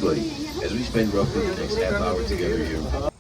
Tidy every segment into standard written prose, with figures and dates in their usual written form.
everybody, as we spend roughly the next half hour together here.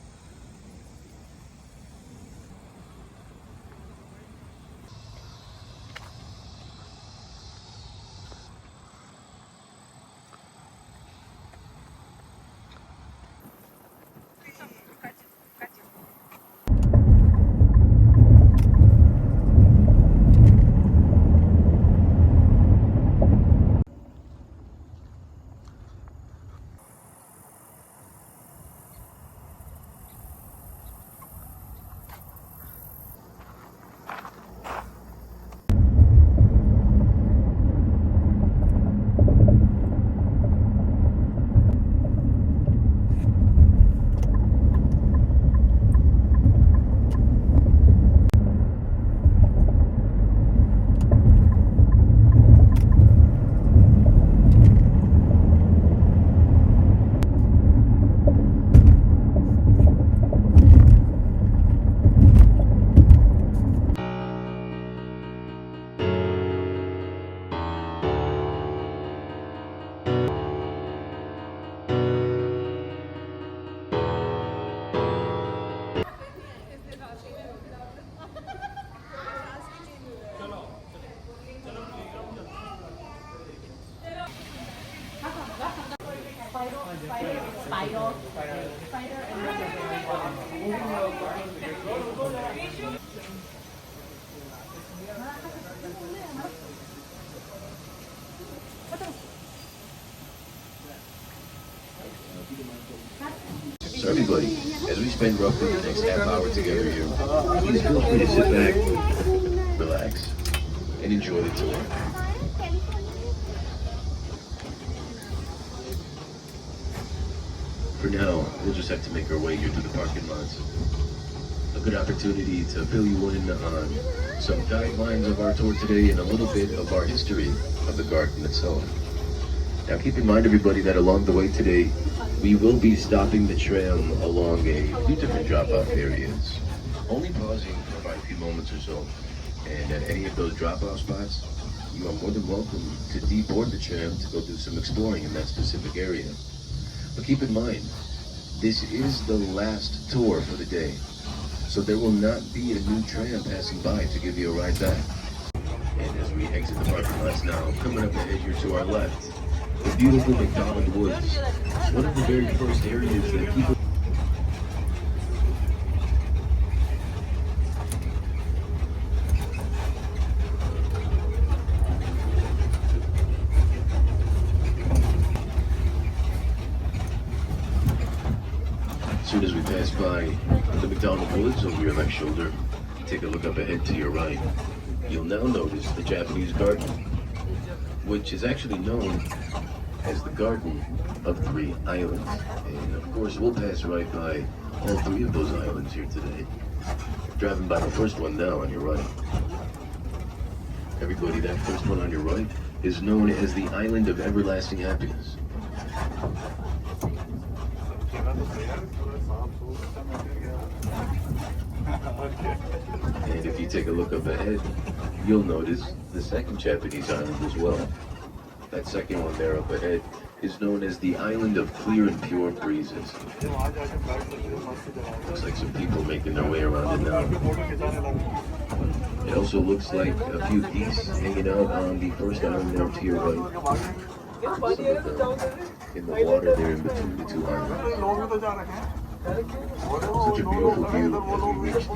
So everybody, as we spend roughly the next half hour together here, please feel free to sit back, relax, and enjoy the tour. For now, we'll just have to make our way here to the parking lots. A good opportunity to fill you in on some guidelines of our tour today and a little bit of our history of the garden itself. Now keep in mind, everybody, that along the way today, we will be stopping the tram along a few different drop-off areas, only pausing for about a few moments or so. And at any of those drop-off spots, you are more than welcome to deboard the tram to go do some exploring in that specific area. But keep in mind, this is the last tour for the day, so there will not be a new tram passing by to give you a ride back. And as we exit the parking lots now, coming up ahead here to our left, the beautiful McDonald Woods, one of the very first areas that people As soon as we pass by the McDonald Woods over your left shoulder, take a look up ahead to your right. You'll now notice the Japanese garden, which is actually known as the Garden of Three Islands. And of course, we'll pass right by all three of those islands here today. Driving by the first one now on your right. Everybody, that first one on your right is known as the Island of Everlasting Happiness. And if you take a look up ahead, you'll notice the second Japanese island as well. That second one there up ahead is known as the Island of Clear and Pure Breezes. Looks like some people making their way around it now. It also looks like a few geese hanging out on the first island there to your right. Some of them in the water there in between the two islands. Such a beautiful view as we reach the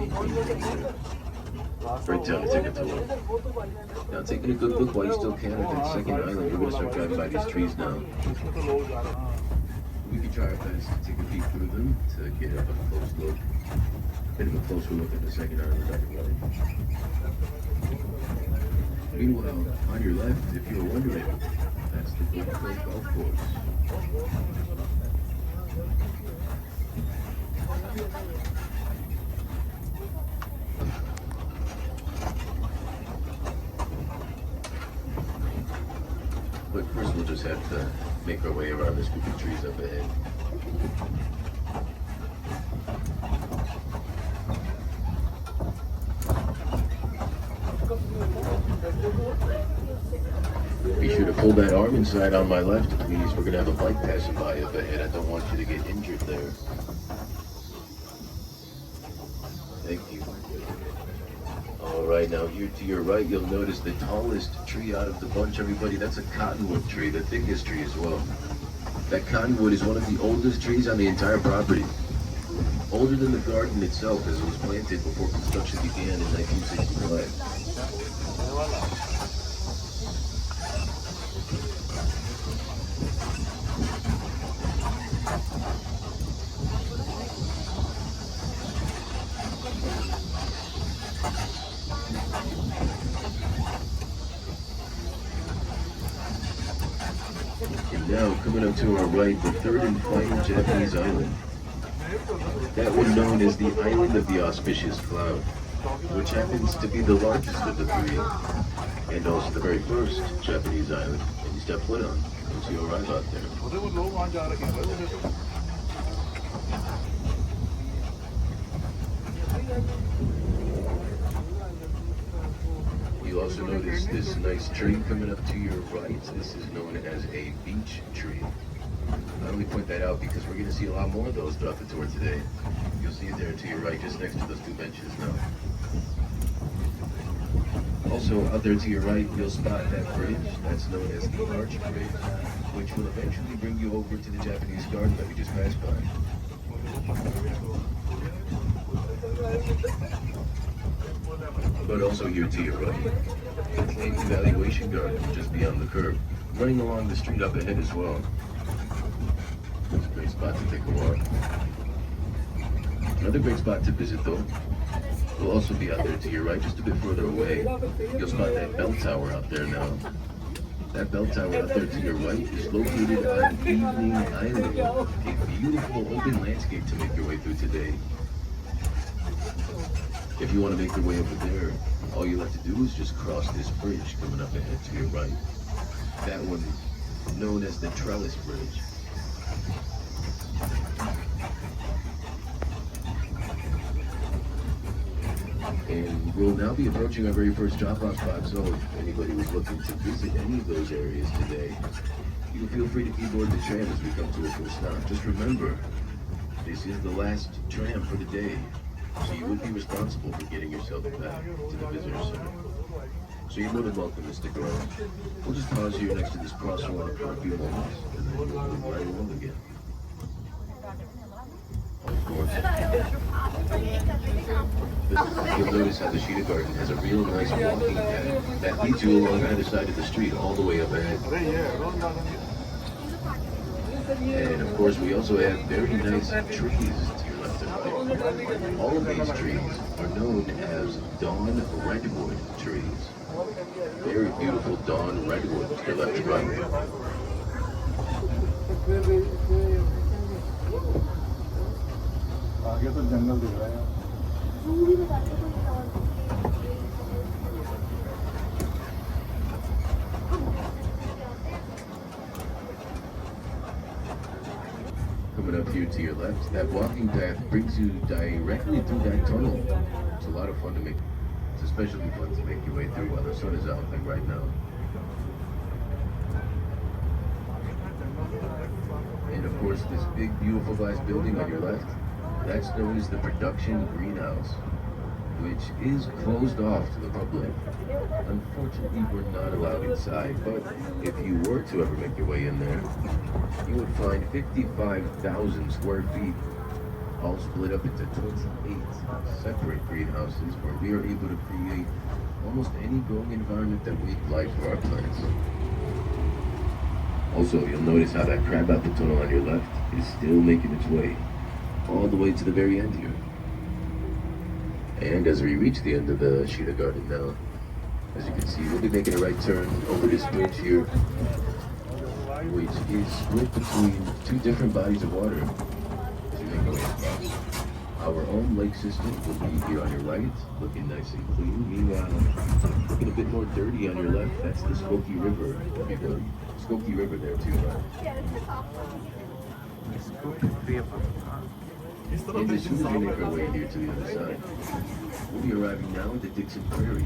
right town to take a tour. Now taking a good look while you still can at that second island, we're going to start driving by these trees now. We can try our best to take a peek through them to get a close look. A bit of a closer look at the second island on your right. Meanwhile, on your left, if you're wondering, that's the Golf Course. But first we'll just have to make our way around this group of trees up ahead. Be sure to pull pull that arm inside on my left, please. We're gonna have a bike passing by up ahead. I don't want you to get injured there. Thank you. All right, now here to your right, you'll notice the tallest tree out of the bunch, everybody. That's a cottonwood tree, the thickest tree as well. That cottonwood is one of the oldest trees on the entire property. Older than the garden itself, as it was planted before construction began in 1965. And now, coming up to our right, the third and final Japanese island. That one known as the Island of the Auspicious Cloud, which happens to be the largest of the three, and also the very first Japanese island that you step foot on once you arrive out there. You'll also notice this nice tree coming up to your right. This is known as a beech tree. I only point that out because we're going to see a lot more of those throughout the tour today. You'll see it there to your right, just next to those two benches now. Also, out there to your right, you'll spot that bridge. That's known as the Arch Bridge, which will eventually bring you over to the Japanese garden that we just passed by. But also here to your right, an evaluation garden just beyond the curb, running along the street up ahead as well. It's a great spot to take a walk. Another great spot to visit though will also be out there to your right, just a bit further away. You'll spot that bell tower out there now. That bell tower out there to your right is located on Evening Island, a beautiful open landscape to make your way through today. If you want to make your way over there, all you'll have to do is just cross this bridge coming up ahead to your right. That one known as the Trellis Bridge. And we'll now be approaching our very first drop-off spot, so if anybody was looking to visit any of those areas today, you can feel free to keyboard the tram as we come to a full stop. Just remember, this is the last tram for the day, so you would be responsible for getting yourself back to the visitor center. So you're more than welcome to stick around. We'll just pause here next to this crosswalk for a few moments, and then we'll move right along again. Of course. You'll notice how the Shida Garden has a real nice walking path that leads you along either side of the street all the way up ahead. And of course, we also have very nice trees to your left and right. All of these trees are known as dawn redwood trees. Very beautiful dawn redwood to your left and right. आगे तो जंगल दिख रहा है। Coming up here to your left, that walking path brings you directly through that tunnel. It's a lot of fun to make. It's especially fun to make your way through while the sun is out, like right now. And of course, this big, beautiful glass building on your left, that's known as the production greenhouse, which is closed off to the public. Unfortunately, we're not allowed inside, but if you were to ever make your way in there, you would find 55,000 square feet, all split up into 28 separate greenhouses where we are able to create almost any growing environment that we'd like for our plants. Also, you'll notice how that crab apple tunnel on your left is still making its way all the way to the very end here. And as we reach the end of the Shida Garden now, as you can see, we'll be making a right turn over this bridge here, which is split between two different bodies of water as you make your way across. Our own lake system will be here on your right, looking nice and clean. Meanwhile, looking a bit more dirty on your left, that's the Skokie River. Skokie River there too, right? And as soon as we make our way here to the other side, we'll be arriving now at the Dixon Prairie,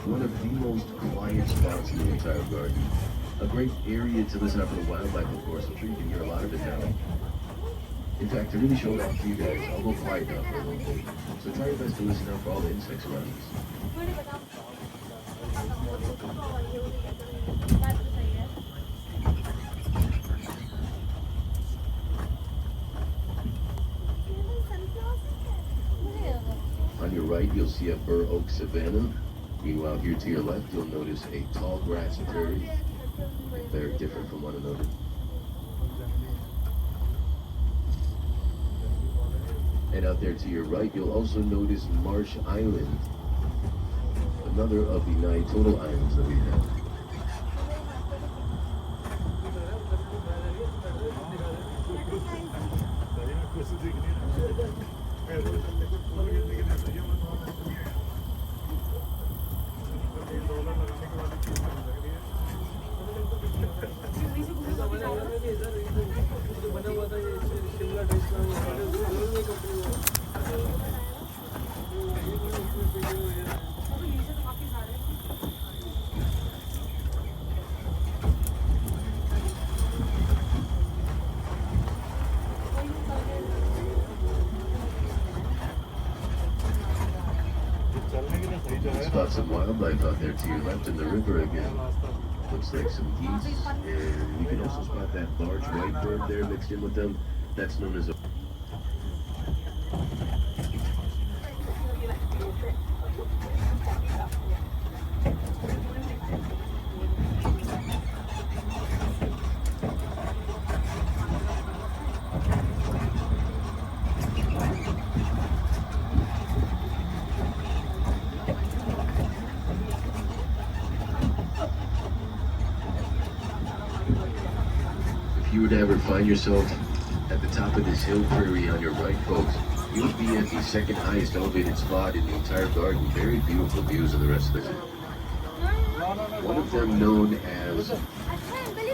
one of the most quiet spots in the entire garden. A great area to listen out for the wildlife, of course. I'm sure you can hear a lot of it now. In fact, to really show it off to you guys, I'll go quiet now for a little bit. So try your best to listen out for all the insects around us. On your right, you'll see a bur oak savanna. Meanwhile, here to your left, you'll notice a tall grass prairie. They're different from one another. And out there to your right, you'll also notice Marsh Island, another of the 9 total islands that we have. Spot some wildlife out there to your left in the river again. Looks like some geese, and you can also spot that large white bird there mixed in with them. That's known as a... If you were to ever find yourself at the top of this hill prairie on your right, folks, you would be at the second highest elevated spot in the entire garden. Very beautiful views of the rest of the city. One of them known as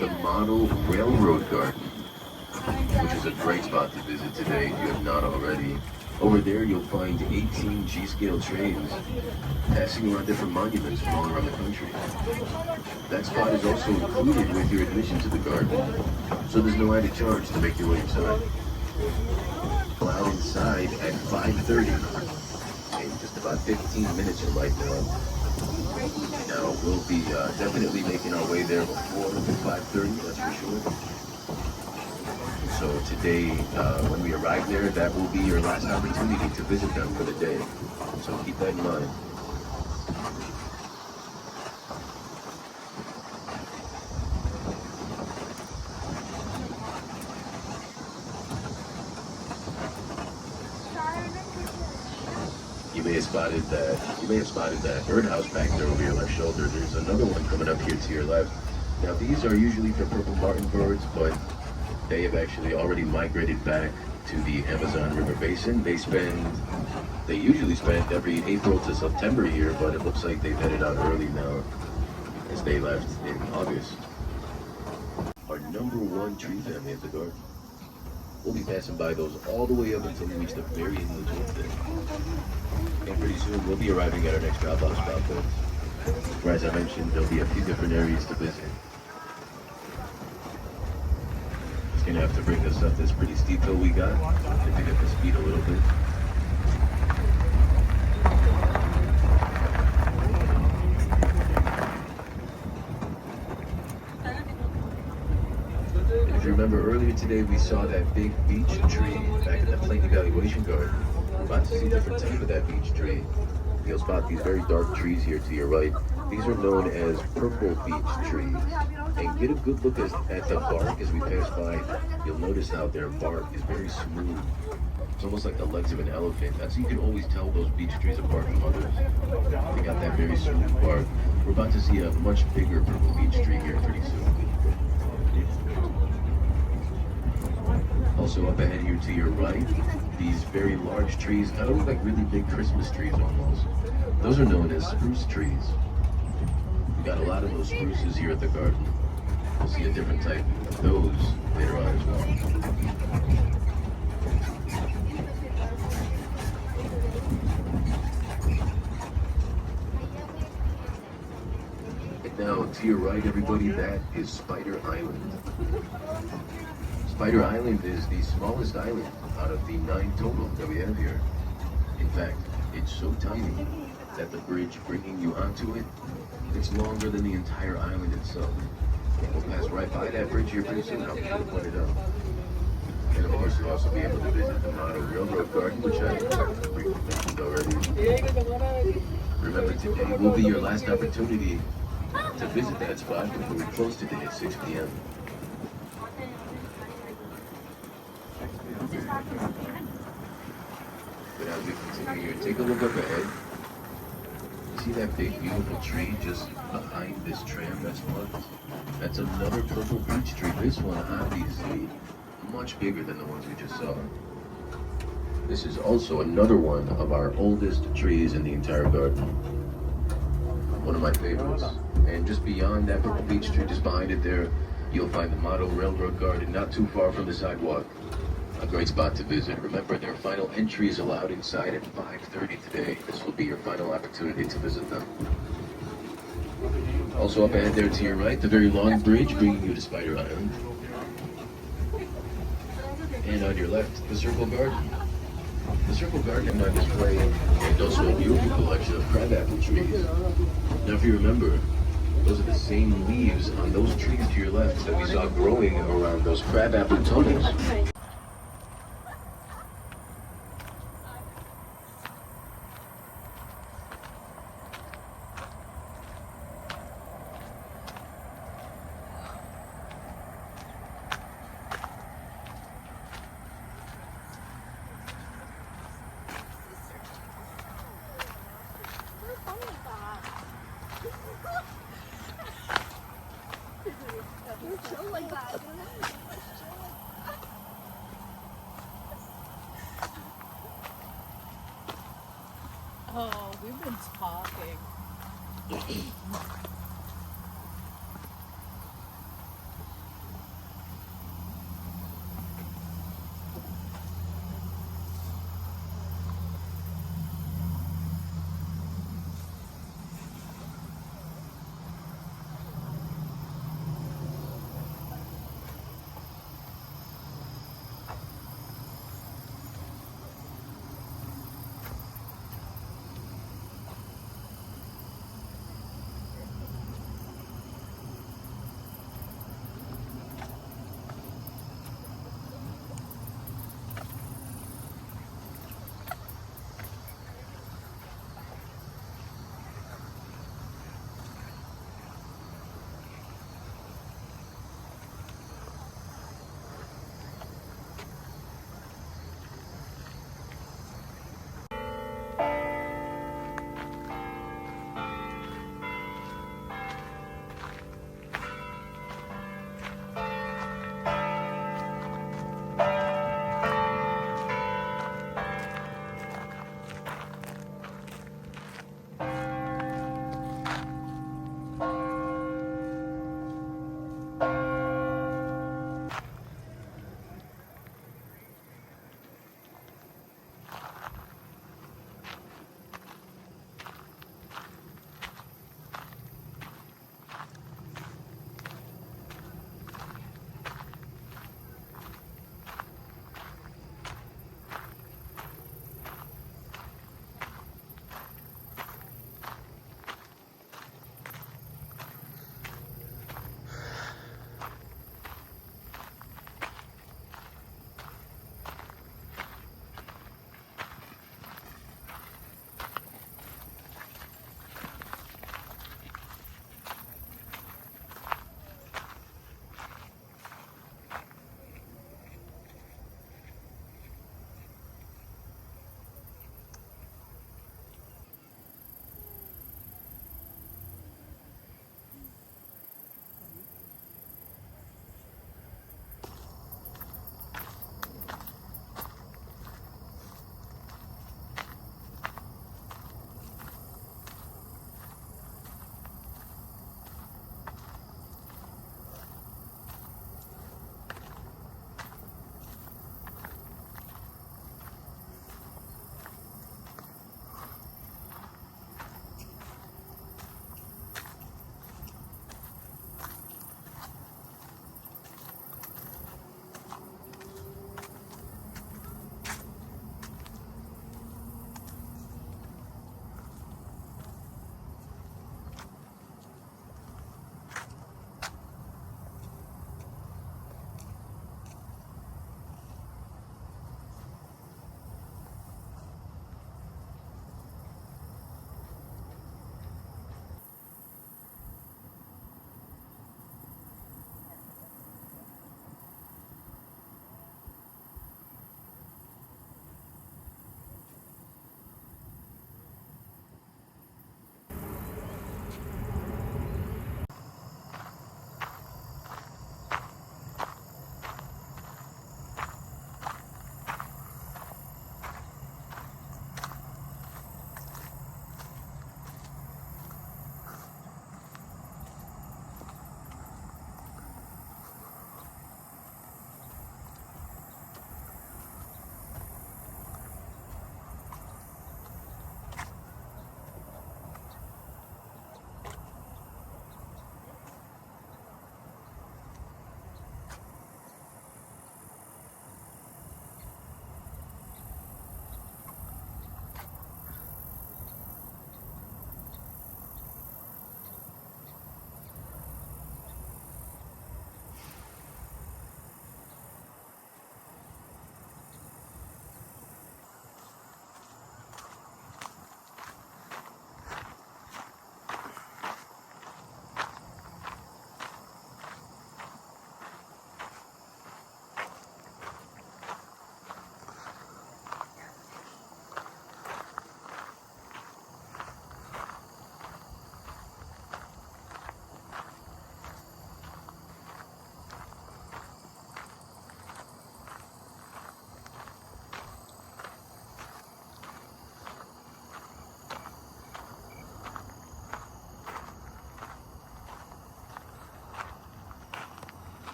the Model Railroad Garden, which is a great spot to visit today if you have not already. Over there you'll find 18 G-scale trains passing around different monuments from all around the country. That spot is also included with your admission to the garden, so there's no added charge to make your way inside. Go out inside at 5:30, in just about 15 minutes from right now. Now we'll be definitely making our way there before 5:30, that's for sure. So today, when we arrive there, that will be your last opportunity to visit them for the day. So keep that in mind. You may have spotted that birdhouse back there over your left shoulder. There's another one coming up here to your left. Now these are usually for purple martin birds, but they have actually already migrated back to the Amazon River Basin. They usually spend every April to September here, but it looks like they've headed out early now as they left in August. Our #1 tree family at the garden. We'll be passing by those all the way up until we reach the very end of the tour. And pretty soon we'll be arriving at our next drop-off stop, where, as I mentioned, there'll be a few different areas to visit. Gonna have to bring us up this pretty steep hill we got to pick up the speed a little bit. If you remember earlier today, we saw that big beech tree back at the plane evaluation garden. We're about to see a different type of that beech tree. You'll spot these very dark trees here to your right. These are known as purple beech trees. And get a good look at the bark as we pass by. You'll notice how their bark is very smooth. It's almost like the legs of an elephant. That's how you can always tell those beech trees apart from others. They got that very smooth bark. We're about to see a much bigger purple beech tree here pretty soon. Also up ahead here to your right, these very large trees kind of look like really big Christmas trees almost. Those are known as spruce trees. We got a lot of those spruces here at the garden. We'll see a different type of those later on as well. And now to your right, everybody, that is Spider Island. Spider Island is the smallest island out of the 9 total that we have here. In fact, it's so tiny that the bridge bringing you onto it, it's longer than the entire island itself. We'll pass right by that bridge here pretty soon. I'll be sure to point it out. And of course, you'll also be able to visit the Model Railroad Garden, which I briefly mentioned already. Remember, today will be your last opportunity to visit that spot before we close today at 6 p.m. But as we continue here, take a look up ahead. See that big, beautiful tree just behind this tram that's marked? That's another purple beech tree. This one, obviously, much bigger than the ones we just saw. This is also another one of our oldest trees in the entire garden. One of my favorites. And just beyond that purple beech tree, just behind it there, you'll find the Model Railroad Garden, not too far from the sidewalk. A great spot to visit. Remember, their final entry is allowed inside at 5:30 today. This will be your final opportunity to visit them. Also up ahead there to your right, the very long bridge bringing you to Spider Island. And on your left, the Circle Garden. The Circle Garden on display is also a beautiful collection of crabapple trees. Now if you remember, those are the same leaves on those trees to your left that we saw growing around those crabapple tunnels. Oh, we've been talking.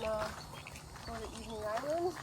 want to go to Evening Island.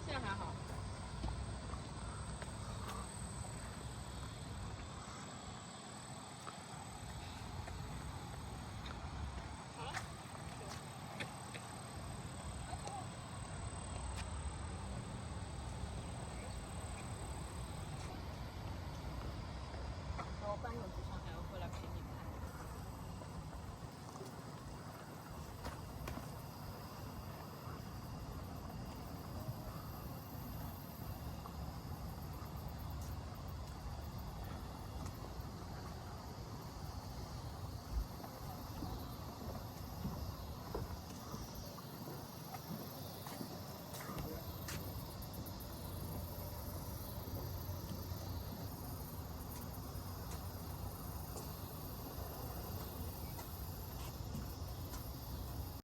现在还好。然后搬过去。